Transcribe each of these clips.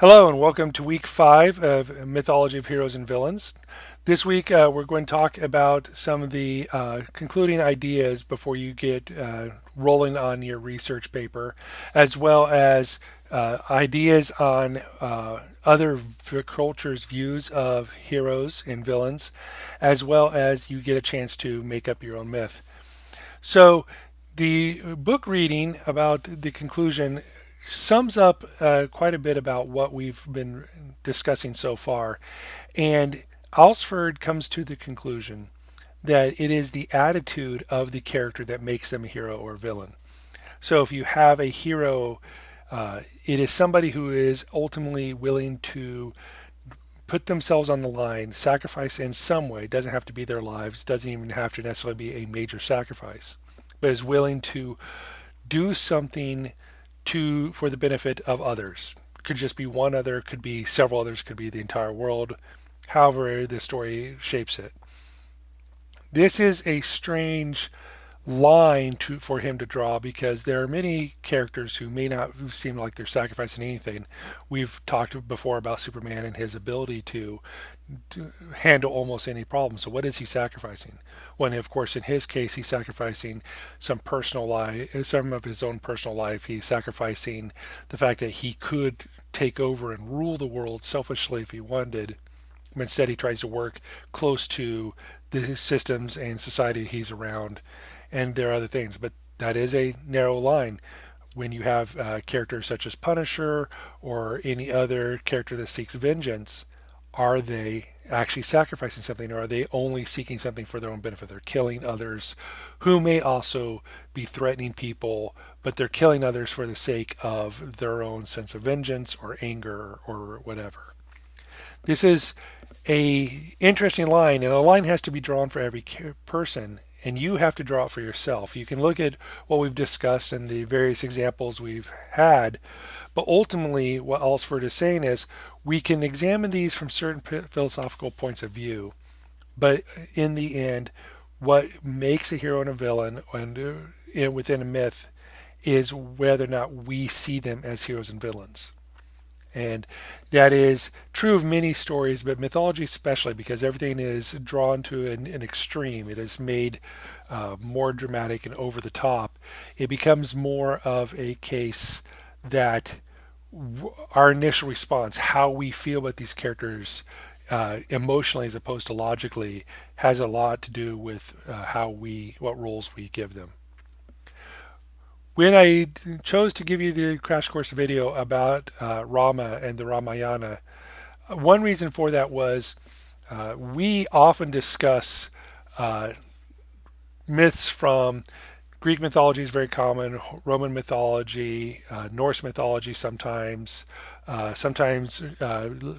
Hello and welcome to week 5 of Mythology of Heroes and Villains. This week we're going to talk about some of the concluding ideas before you get rolling on your research paper, as well as ideas on cultures' views of heroes and villains, as well as you get a chance to make up your own myth. So, the book reading about the conclusion sums up quite a bit about what we've been discussing so far. And Alsford comes to the conclusion that it is the attitude of the character that makes them a hero or villain. So if you have a hero, it is somebody who is ultimately willing to put themselves on the line, sacrifice in some way. It doesn't have to be their lives, doesn't even have to necessarily be a major sacrifice, but is willing to do something to for the benefit of others. Could just be one other, could be several others, could be the entire world. However, the story shapes it. This is a strange line for him to draw because there are many characters who may not seem like they're sacrificing anything. We've talked before about Superman and his ability to handle almost any problem. So what is he sacrificing? When of course in his case he's sacrificing some of his own personal life. He's sacrificing the fact that he could take over and rule the world selfishly if he wanted. Instead, he tries to work close to the systems and society he's around, and there are other things. But that is a narrow line. When you have characters such as Punisher or any other character that seeks vengeance, are they actually sacrificing something, or are they only seeking something for their own benefit? They're killing others who may also be threatening people, but they're killing others for the sake of their own sense of vengeance or anger or whatever. This is a interesting line, and a line has to be drawn for every person, and you have to draw it for yourself. You can look at what we've discussed and the various examples we've had, but ultimately, what Alsford is saying is we can examine these from certain philosophical points of view, but in the end, what makes a hero and a villain and within a myth is whether or not we see them as heroes and villains. And that is true of many stories, but mythology especially, because everything is drawn to an extreme. It is made more dramatic and over the top. It becomes more of a case that our initial response, how we feel about these characters emotionally as opposed to logically, has a lot to do with what roles we give them. When I chose to give you the crash course video about Rama and the Ramayana, one reason for that was we often discuss uh, myths from Greek mythology is very common, Roman mythology, Norse mythology sometimes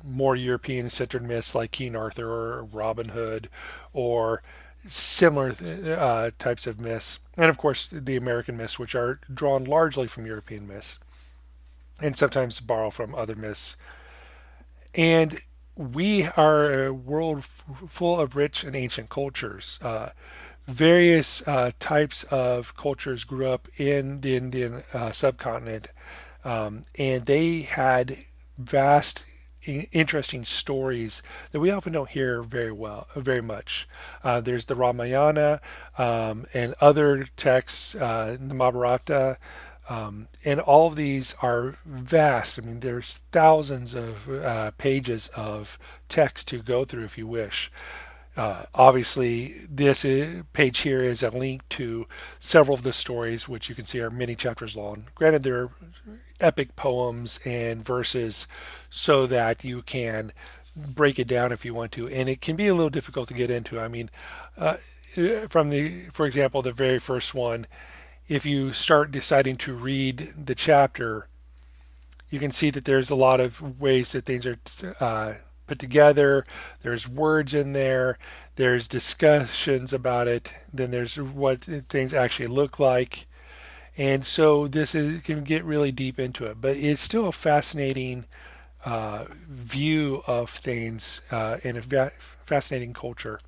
more European-centered myths like King Arthur or Robin Hood, or similar types of myths, and of course the American myths, which are drawn largely from European myths and sometimes borrow from other myths. And we are a world full of rich and ancient cultures. Various types of cultures grew up in the Indian subcontinent, and they had vast, interesting stories that we often don't hear very much. There's the Ramayana and other texts, the Mahabharata, and all of these are vast. I mean, there's thousands of pages of text to go through if you wish. Obviously, this page here is a link to several of the stories, which you can see are many chapters long. Granted, they're epic poems and verses so that you can break it down if you want to, and it can be a little difficult to get into. I mean, uh, for example, the very first one, if you start deciding to read the chapter, you can see that there's a lot of ways that things are put together. There's words in there. There's discussions about it. Then there's what things actually look like. And so can get really deep into it, but it's still a fascinating view of things in a fascinating culture.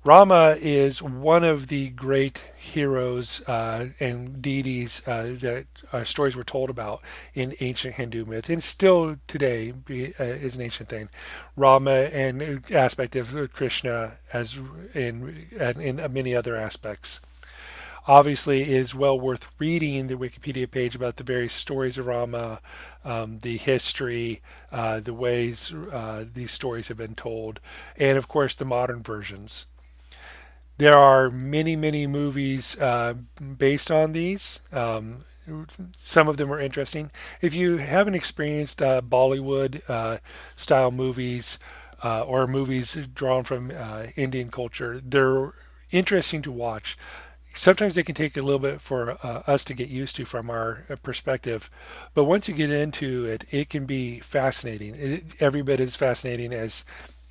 Rama is one of the great heroes and deities that stories were told about in ancient Hindu myth, and still today is an ancient thing. Rama and aspect of Krishna as in many other aspects. Obviously, it is well worth reading the Wikipedia page about the various stories of Rama, the history, the ways these stories have been told, and of course the modern versions. There are many, many movies based on these. Some of them are interesting. If you haven't experienced Bollywood style movies or movies drawn from Indian culture, they're interesting to watch. Sometimes they can take a little bit for us to get used to from our perspective, but once you get into it, it can be fascinating. Every bit as fascinating as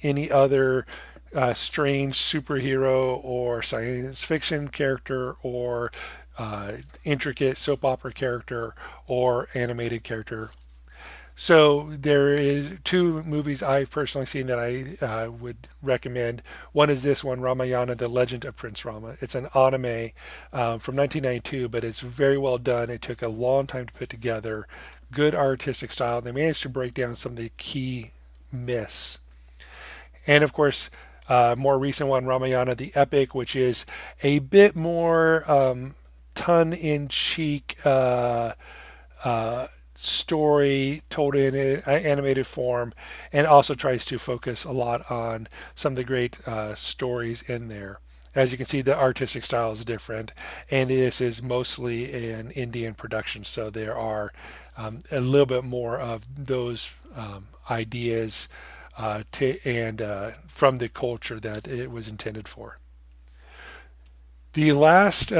any other strange superhero or science fiction character or intricate soap opera character or animated character. So there is two movies I've personally seen that I would recommend. One is this one, Ramayana: The Legend of Prince Rama. It's an anime from 1992, but it's very well done. It took a long time to put together, good artistic style. They managed to break down some of the key myths, and of course, more recent one, Ramayana: The Epic, which is a bit more tongue-in-cheek. Story told in an animated form, and also tries to focus a lot on some of the great stories in there. As you can see, the artistic style is different, and this is mostly an Indian production, so there are a little bit more of those ideas and from the culture that it was intended for. The last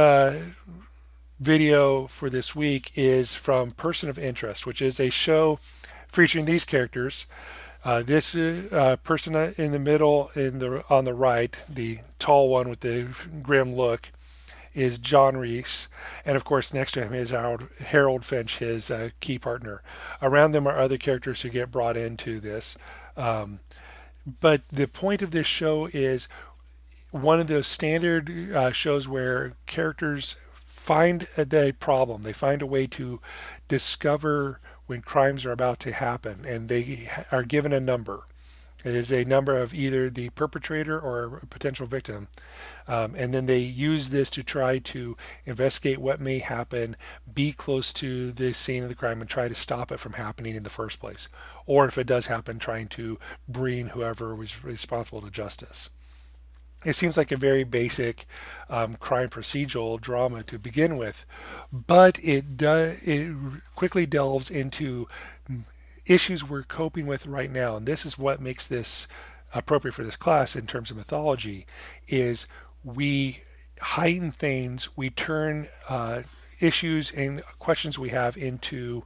video for this week is from Person of Interest, which is a show featuring these characters. This person in the middle, on the right, the tall one with the grim look, is John Reese, and of course next to him is Harold Finch, his key partner. Around them are other characters who get brought into this. Um, but the point of this show is one of those standard shows where characters find a problem. They find a way to discover when crimes are about to happen, and they are given a number. It is a number of either the perpetrator or a potential victim. And then they use this to try to investigate what may happen, be close to the scene of the crime, and try to stop it from happening in the first place. Or if it does happen, trying to bring whoever was responsible to justice. It seems like a very basic crime procedural drama to begin with, but it quickly delves into issues we're coping with right now, and this is what makes this appropriate for this class in terms of mythology. Is we heighten things, we turn issues and questions we have into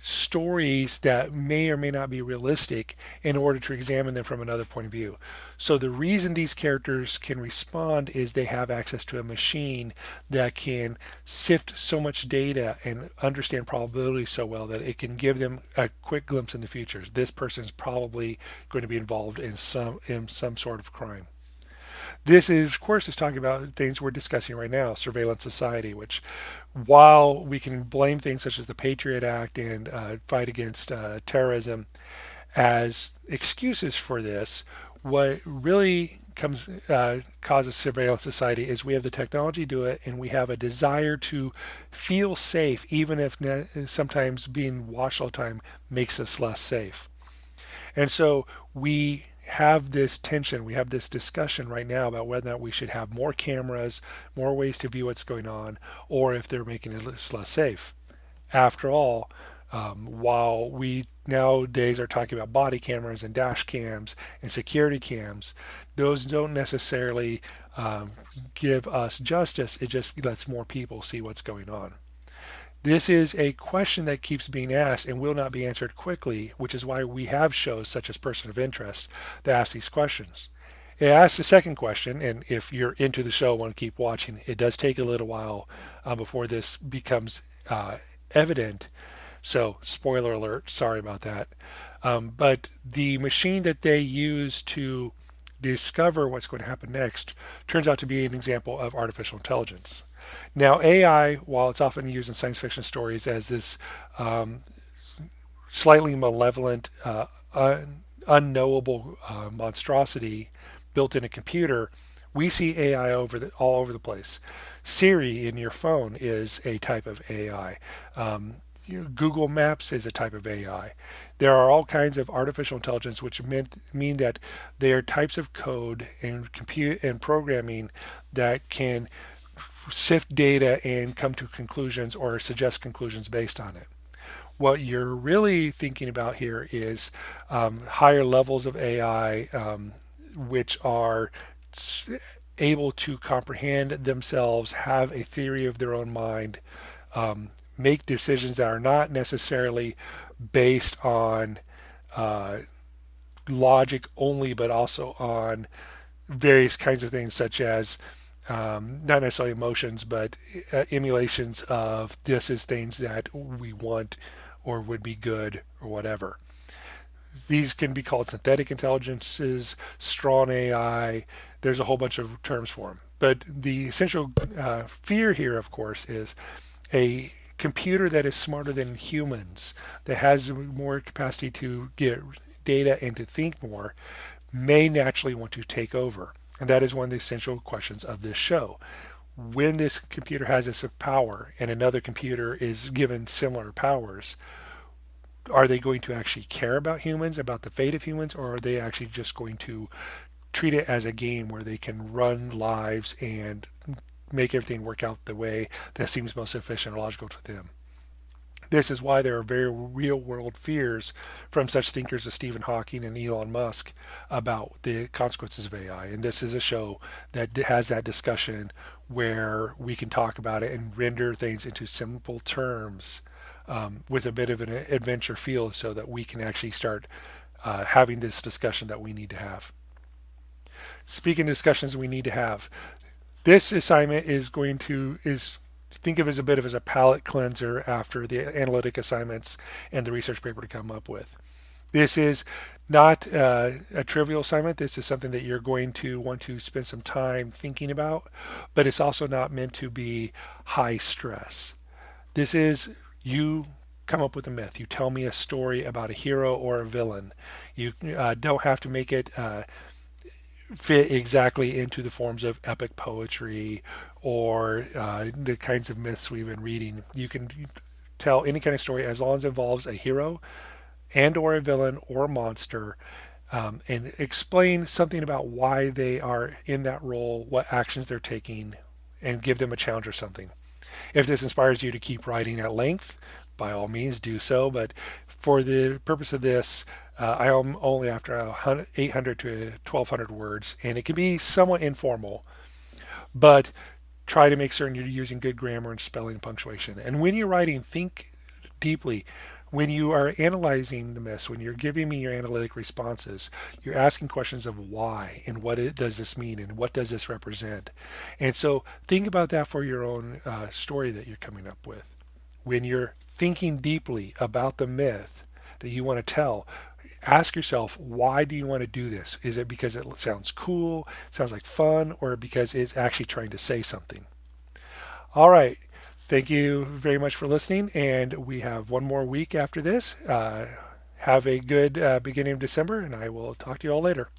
stories that may or may not be realistic in order to examine them from another point of view. So the reason these characters can respond is they have access to a machine that can sift so much data and understand probability so well that it can give them a quick glimpse in the future. This person is probably going to be involved in some sort of crime. This is, of course, is talking about things we're discussing right now, surveillance society, which, while we can blame things such as the Patriot Act and fight against terrorism as excuses for this, what really causes surveillance society is we have the technology to do it, and we have a desire to feel safe, even if sometimes being watched all the time makes us less safe. And so we have this tension, we have this discussion right now about whether or not we should have more cameras, more ways to view what's going on, or if they're making it less safe. After all, while we nowadays are talking about body cameras and dash cams and security cams, those don't necessarily give us justice. It just lets more people see what's going on. This is a question that keeps being asked and will not be answered quickly, which is why we have shows such as Person of Interest that ask these questions. It asks the second question, and if you're into the show and want to keep watching, it does take a little while before this becomes evident. So, spoiler alert, sorry about that. But the machine that they use to discover what's going to happen next turns out to be an example of artificial intelligence. Now, AI, while it's often used in science fiction stories as this um, slightly malevolent, unknowable monstrosity built in a computer, we see AI all over the place. Siri in your phone is a type of AI. Google Maps is a type of AI. There are all kinds of artificial intelligence which mean that they are types of code and compute and programming that can sift data and come to conclusions or suggest conclusions based on it. What you're really thinking about here is higher levels of AI, which are able to comprehend themselves, have a theory of their own mind, make decisions that are not necessarily based on uh, logic only, but also on various kinds of things, such as not necessarily emotions, but emulations of this is things that we want or would be good or whatever. These can be called synthetic intelligences, strong AI. There's a whole bunch of terms for them. But the essential fear here, of course, is a computer that is smarter than humans, that has more capacity to get data and to think more, may naturally want to take over. And that is one of the essential questions of this show. When this computer has this power and another computer is given similar powers, are they going to actually care about humans, about the fate of humans, or are they actually just going to treat it as a game where they can run lives and make everything work out the way that seems most efficient or logical to them? This is why there are very real world fears from such thinkers as Stephen Hawking and Elon Musk about the consequences of AI. And this is a show that has that discussion where we can talk about it and render things into simple terms with a bit of an adventure feel so that we can actually start having this discussion that we need to have. Speaking of discussions we need to have, this assignment is think of it as a bit of as a palate cleanser after the analytic assignments and the research paper to come up with. This is not a trivial assignment. This is something that you're going to want to spend some time thinking about, but it's also not meant to be high stress. This is you come up with a myth. You tell me a story about a hero or a villain. You don't have to make it fit exactly into the forms of epic poetry or the kinds of myths we've been reading. You can tell any kind of story as long as it involves a hero and or a villain or a monster, and explain something about why they are in that role, what actions they're taking, and give them a challenge or something. If this inspires you to keep writing at length, by all means do so. But for the purpose of this, I am only after 800 to 1200 words, and it can be somewhat informal, but try to make certain you're using good grammar and spelling and punctuation. And when you're writing, think deeply. When you are analyzing the myths, when you're giving me your analytic responses, you're asking questions of why and does this mean and what does this represent. And so think about that for your own story that you're coming up with. When you're thinking deeply about the myth that you want to tell, ask yourself, why do you want to do this? Is it because it sounds cool, sounds like fun, or because it's actually trying to say something? All right. Thank you very much for listening. And we have one more week after this. Have a good beginning of December, and I will talk to you all later.